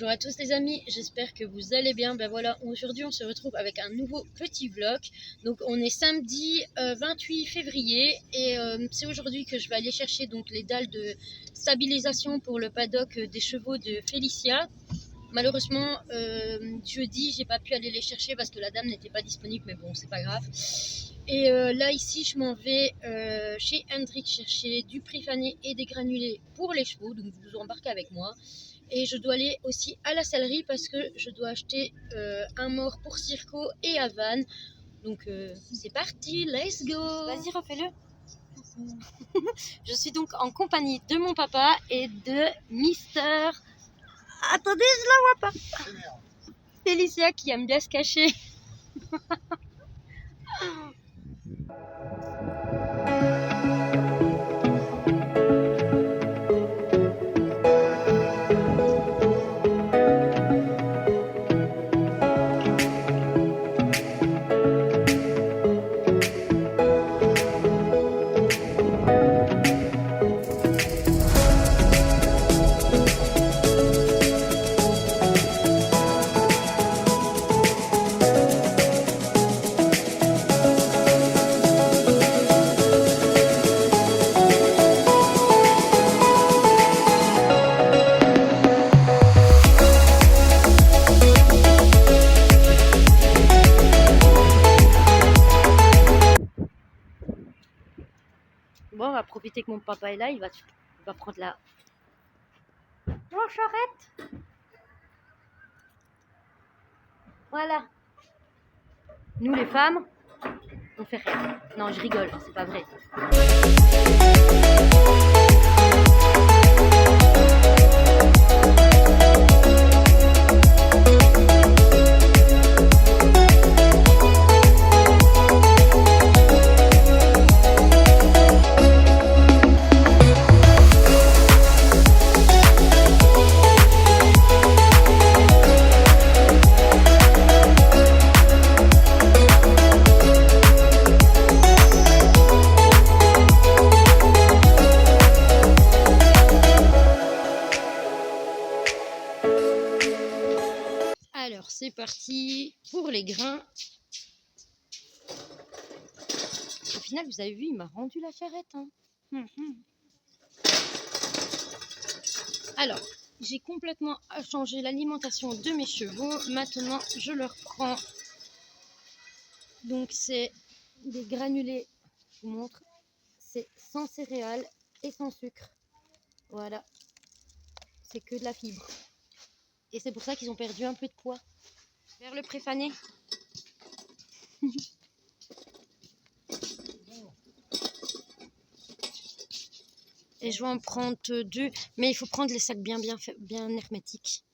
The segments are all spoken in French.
Bonjour à tous les amis, j'espère que vous allez bien. Ben voilà, aujourd'hui on se retrouve avec un nouveau petit vlog. Donc on est samedi 28 février et c'est aujourd'hui que je vais aller chercher donc les dalles de stabilisation pour le paddock des chevaux de Félicia. Malheureusement jeudi j'ai pas pu aller les chercher parce que la dame n'était pas disponible, mais bon c'est pas grave. Et là ici je m'en vais chez Hendrix chercher du préfané et des granulés pour les chevaux, donc vous embarquez avec moi. Et je dois aller aussi à la sellerie parce que je dois acheter un mort pour Circo et à Vannes. Donc c'est parti, let's go. Vas-y, refais-le. Je suis donc en compagnie de mon papa et de Mister... Attendez, je la vois pas. Félicia qui aime bien se cacher. Bon, on va profiter que mon papa est là, il va prendre la charrette. Voilà. Nous les femmes, on fait rien. Non, je rigole, c'est pas vrai. Alors c'est parti pour les grains. Au final, vous avez vu, il m'a rendu la charrette. Hein. Alors, j'ai complètement changé l'alimentation de mes chevaux. Maintenant, je leur prends. Donc, c'est des granulés. Je vous montre. C'est sans céréales et sans sucre. Voilà. C'est que de la fibre. Et c'est pour ça qu'ils ont perdu un peu de poids. Vers le préfané. Et je vais en prendre 2. Mais il faut prendre les sacs bien hermétiques.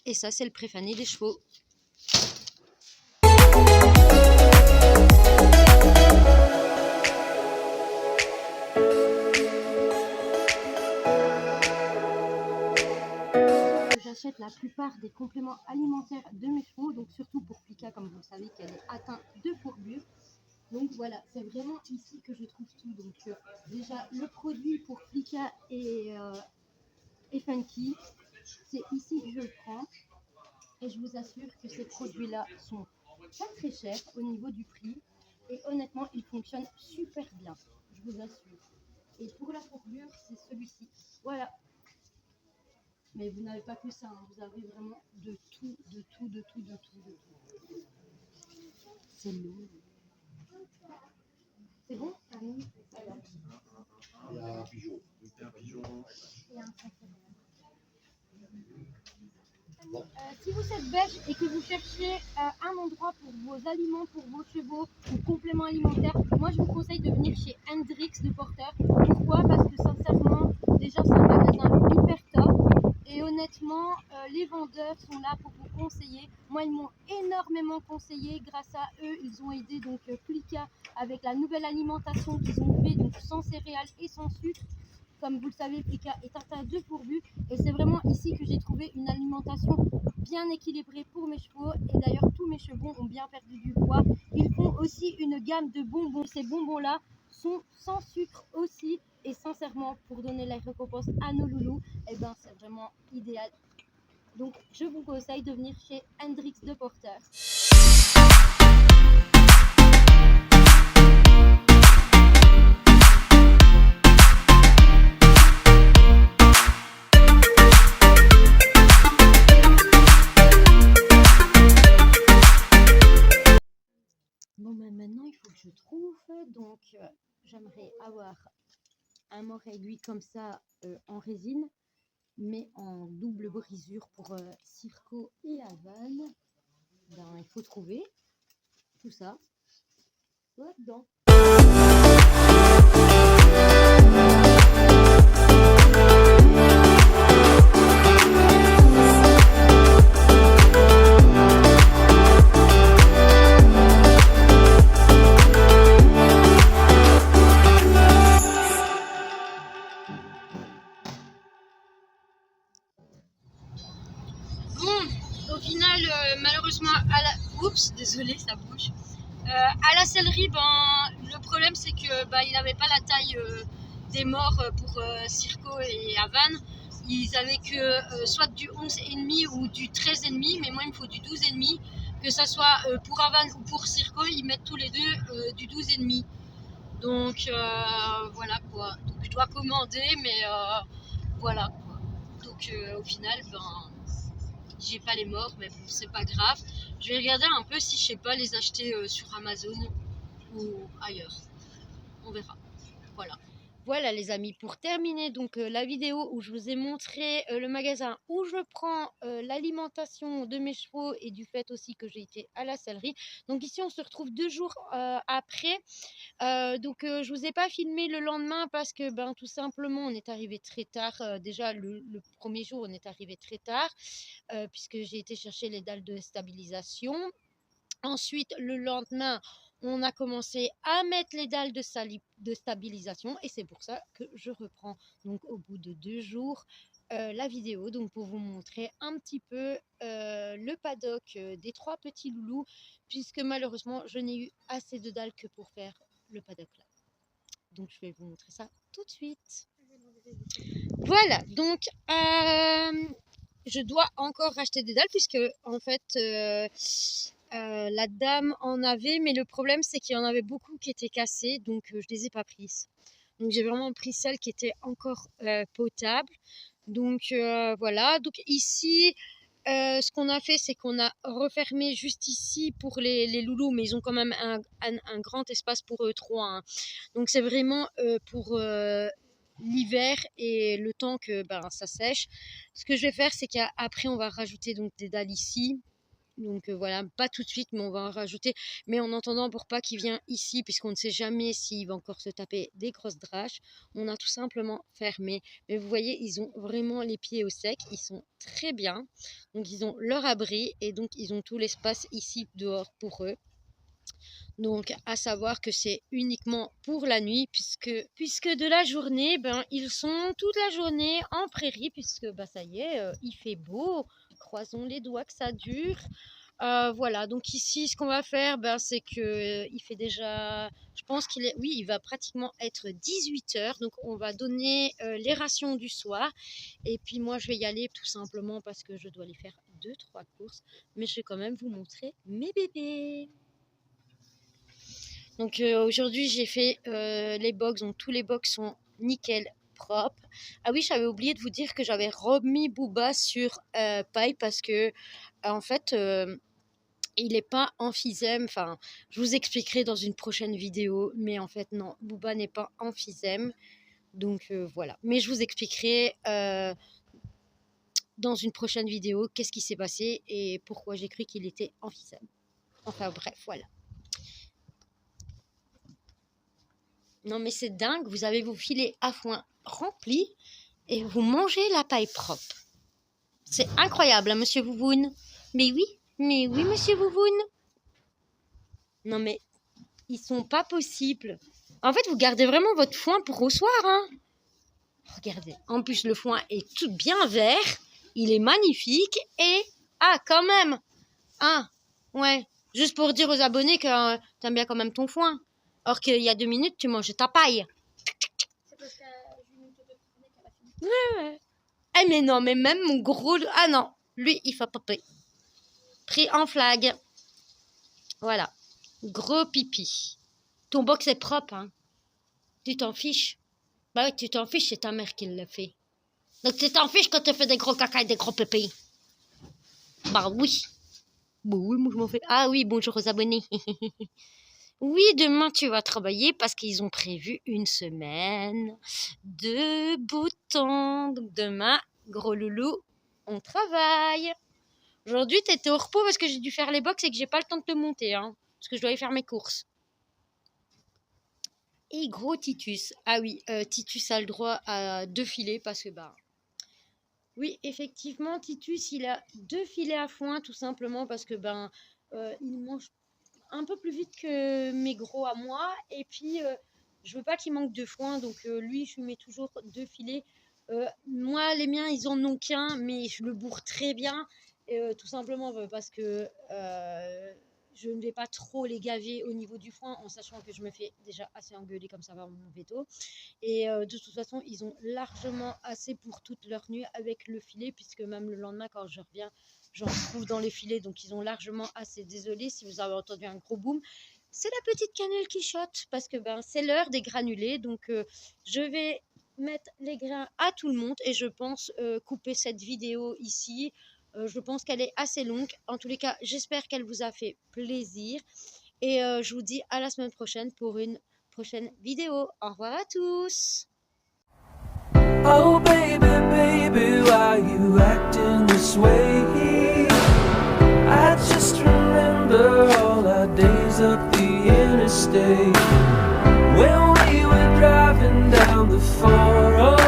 Et ça, c'est le préfané des chevaux. J'achète la plupart des compléments alimentaires de mes chevaux, donc surtout pour Flicka, comme vous le savez, qu'elle est atteinte de fourbure. Donc voilà, c'est vraiment ici que je trouve tout. Donc déjà, le produit pour Flicka et Funky, c'est ici que je le prends. Et je vous assure que ces produits-là sont pas très chers au niveau du prix. Et honnêtement, ils fonctionnent super bien, je vous assure. Et pour la fourbure, c'est celui-ci. Voilà. Mais vous n'avez pas que ça, hein. Vous avez vraiment de tout. C'est lourd. C'est bon? Il y a un pigeon. Bon. Si vous êtes belge et que vous cherchez un endroit pour vos aliments, pour vos chevaux ou compléments alimentaires, moi je vous conseille de venir chez Hendrix de Porter. Pourquoi? Parce que sincèrement, déjà c'est un magasin hyper top. Et honnêtement, les vendeurs sont là pour vous conseiller. Moi, ils m'ont énormément conseillé. Grâce à eux, ils ont aidé donc Flicka avec la nouvelle alimentation qu'ils ont fait, donc sans céréales et sans sucre. Comme vous le savez, Flicka est atteint de fourbure. Et c'est vraiment ici que j'ai trouvé une alimentation bien équilibrée pour mes chevaux. Et d'ailleurs, tous mes chevaux ont bien perdu du poids. Ils font aussi une gamme de bonbons. Ces bonbons-là, sont sans sucre aussi. Et sincèrement, pour donner la récompense à nos loulous, eh ben, c'est vraiment idéal. Donc, je vous conseille de venir chez Hendrix de Porter. Bon, ben maintenant, il faut que je trouve. Donc, j'aimerais avoir un mort aiguille comme ça en résine, mais en double brisure pour Circo et Havane. Ben, il faut trouver tout ça là-dedans. Bon, au final, malheureusement, oups, désolé, ça bouge. À la sellerie, ben, le problème c'est que ben, il n'avait pas la taille des morts pour Circo et Havane. Ils avaient que soit du 11,5 ou du 13,5, mais moi il me faut du 12,5. Que ça soit pour Havane ou pour Circo, ils mettent tous les deux du 12,5. Donc voilà quoi. Donc je dois commander, mais voilà quoi. Donc au final, ben, j'ai pas les morts, mais bon, c'est pas grave. Je vais regarder un peu si je sais pas les acheter sur Amazon ou ailleurs. On verra. Voilà. Voilà les amis, pour terminer donc la vidéo où je vous ai montré le magasin où je prends l'alimentation de mes chevaux et du fait aussi que j'ai été à la sellerie. Donc ici on se retrouve 2 jours après. Donc je vous ai pas filmé le lendemain parce que ben tout simplement on est arrivé très tard. Déjà le premier jour on est arrivé très tard puisque j'ai été chercher les dalles de stabilisation. Ensuite le lendemain on a commencé à mettre les dalles de stabilisation et c'est pour ça que je reprends donc au bout de 2 jours la vidéo, donc pour vous montrer un petit peu le paddock des 3 petits loulous, puisque malheureusement je n'ai eu assez de dalles que pour faire le paddock là. Donc je vais vous montrer ça tout de suite. Voilà, donc je dois encore racheter des dalles puisque en fait la dame en avait, mais le problème c'est qu'il y en avait beaucoup qui étaient cassées, donc je les ai pas prises. Donc j'ai vraiment pris celles qui étaient encore potables. Donc voilà, donc ici ce qu'on a fait c'est qu'on a refermé juste ici pour les loulous, mais ils ont quand même un grand espace pour eux trois, hein. Donc c'est vraiment pour l'hiver et le temps que ben, ça sèche. Ce que je vais faire c'est qu'après on va rajouter donc des dalles ici. Donc voilà, pas tout de suite, mais on va en rajouter. Mais en attendant, pour pas qu'il vienne ici, puisqu'on ne sait jamais s'il va encore se taper des grosses draches, on a tout simplement fermé. Mais vous voyez, ils ont vraiment les pieds au sec, ils sont très bien. Donc ils ont leur abri et donc ils ont tout l'espace ici dehors pour eux. Donc à savoir que c'est uniquement pour la nuit, puisque de la journée, ben, ils sont toute la journée en prairie, puisque ben, ça y est, il fait beau. Croisons les doigts que ça dure. Voilà, donc ici ce qu'on va faire, ben, c'est que il fait déjà, je pense qu'il est, oui, il va pratiquement être 18 h, donc on va donner les rations du soir. Et puis moi je vais y aller tout simplement parce que je dois aller faire 2-3 courses, mais je vais quand même vous montrer mes bébés. Donc aujourd'hui j'ai fait les box, donc tous les box sont nickel propres. Ah oui, j'avais oublié de vous dire que j'avais remis Booba sur paille parce que en fait il n'est pas emphysème. Enfin, je vous expliquerai dans une prochaine vidéo, mais en fait non, Booba n'est pas emphysème. Donc voilà, mais je vous expliquerai dans une prochaine vidéo qu'est-ce qui s'est passé et pourquoi j'ai cru qu'il était emphysème. Enfin bref, voilà. Non mais c'est dingue, vous avez vos filets à foin remplis et vous mangez la paille propre. C'est incroyable, hein, monsieur Vouvoun. Mais oui, monsieur Vouvoun. Non mais, ils sont pas possibles. En fait, vous gardez vraiment votre foin pour au soir, hein. Regardez, en plus le foin est tout bien vert, il est magnifique et... Ah, quand même. Ah, ouais, juste pour dire aux abonnés que t'aimes bien quand même ton foin. Or qu'il y a 2 minutes, tu manges ta paille. C'est parce que je lui ai mis tout de suite qu'elle a fini. Ouais. Ah mais non, mais même mon gros... Ah non, lui, il faut popper. Pris en flag. Voilà. Gros pipi. Ton box est propre, hein. Tu t'en fiches. Bah oui, tu t'en fiches, c'est ta mère qui le fait. Donc tu t'en fiches quand tu fais des gros caca et des gros pépés. Bah oui. Bah oui, moi je m'en fais. Ah oui, bonjour aux abonnés. Oui, demain tu vas travailler parce qu'ils ont prévu une semaine de beau temps. Donc demain, gros loulou, on travaille. Aujourd'hui, t'étais au repos parce que j'ai dû faire les box et que j'ai pas le temps de te monter, hein. Parce que je dois aller faire mes courses. Et gros Titus. Ah oui, Titus a le droit à 2 filets parce que bah... Oui, effectivement, Titus, il a 2 filets à foin tout simplement parce que ben il mange un peu plus vite que mes gros à moi. Et puis, je veux pas qu'il manque de foin. Donc, lui, je lui mets toujours 2 filets. Moi, les miens, ils en ont qu'un, mais je le bourre très bien. Tout simplement parce que je ne vais pas trop les gaver au niveau du foin, en sachant que je me fais déjà assez engueuler comme ça par mon veto. Et de toute façon, ils ont largement assez pour toute leur nuit avec le filet, puisque même le lendemain, quand je reviens, j'en trouve dans les filets. Donc, ils ont largement assez. Désolé si vous avez entendu un gros boom. C'est la petite cannelle qui chote, parce que ben, c'est l'heure des granulés. Donc, je vais mettre les grains à tout le monde et je pense couper cette vidéo ici. Je pense qu'elle est assez longue. En tous les cas, j'espère qu'elle vous a fait plaisir. Et je vous dis à la semaine prochaine pour une prochaine vidéo. Au revoir à tous. Oh baby, baby, why you acting this way? I just remember all our days up the interstate when we were driving down the 408,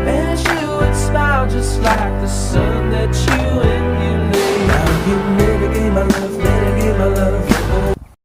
and you would smile just like the sun that you emulate. Now you never gave my love, never gave my love.